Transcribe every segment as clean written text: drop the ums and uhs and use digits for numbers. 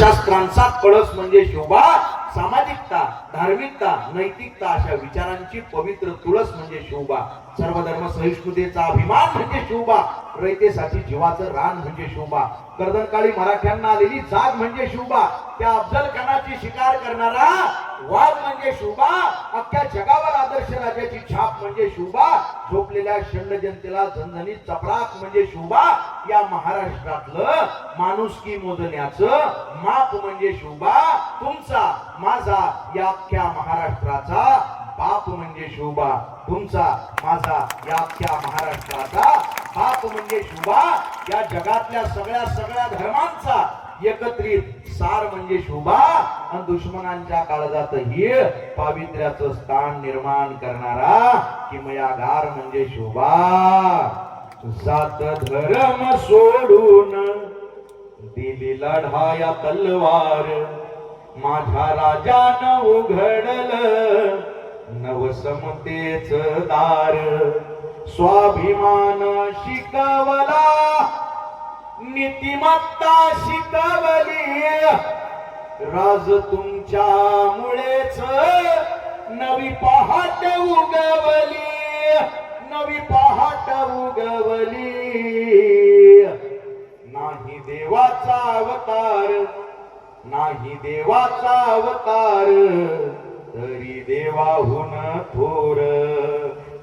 धर्मशास्त्रांचा कळस म्हणजे शोभा, सामाजिकता, धार्मिकता, नैतिकता अशा विचारांची पवित्र तुळस म्हणजे शोभा, सर्वधर्म सहिष्णुतेचा अभिमान म्हणजे शोभा, रयतेसाठी जीवाचं रान म्हणजे शोभा, कर्दनकाळी मराठ्यांना आलेली जाग म्हणजे शोभा, त्या अफजल खानाची शिकार करणारा वाघ म्हणजे शोभा, अख्ख्या जगावर आदर्श राजाची छाप म्हणजे शोभा, झोपलेल्या शंड जनतेला झणझणीत चपराक म्हणजे शोभा, या महाराष्ट्रातलं माणुसकी मोजण्याचं माप म्हणजे शोभा, तुमचा माझा या अख्ख्या महाराष्ट्राचा बाप म्हणजे शोभा, तुमचा माझा या अख्ख्या महाराष्ट्राचा बाप म्हणजे शोभा, या जगातल्या सगळ्या धर्मांचा एकत्रित सार म्हणजे शोभा, आणि दुश्मनांच्या काळजातही पावित्र्याचं स्थान निर्माण करणारा किमयागार म्हणजे शोभा. जात धर्म सोडून दिली लढाया तलवार, माझ्या राजानं उघडलं नवसमतेच दार, स्वाभिमान शिकवला नीतिमत्ता शिकवली, राज तुमच्या मुळेच नवी पहाट उगवली, नवी पहाट उगवली. नाही देवाचा अवतार, नाही देवाचा अवतार, तरी देवाहून थोर,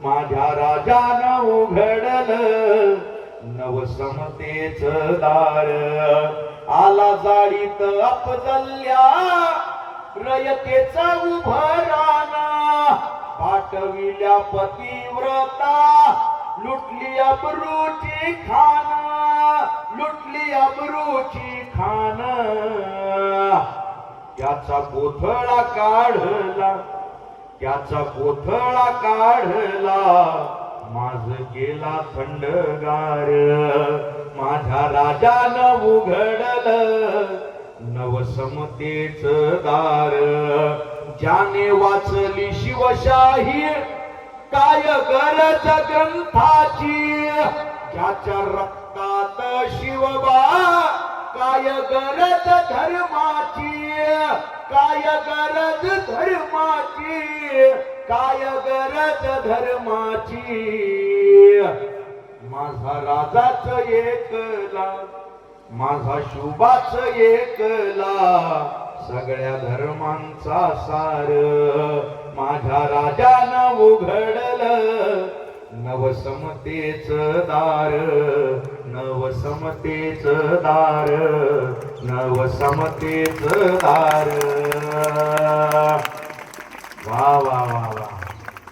माझ्या राजानं उघडलं नवसमतेच दार. आला जाळीत अफजल्या रयतेचा उभराना, पाठविल्या पतिव्रता लुटली अब्रूची खान, लुटली अब्रूची खान. त्याचा कोथळा काढला, त्याचा कोथळा काढला, माझ केला थंडगार, माझ्या राजानं उघडलं नवसमतेच दार. ज्याने वाचली शिवशाही काय गरज ग्रंथाची, ज्याच्या रक्तात शिवबा काय गरज धर्माची, काय गरज धर्माची, काय गरज धर्माची. माझा राजाच एकला, माझा शुभाच एकला, सगळ्या धर्मांचा सार, माझ्या राजानं उघडलं नवसमतेच दार, नवसमतेच दार, नवसमतेच दार. वा वा वा वा.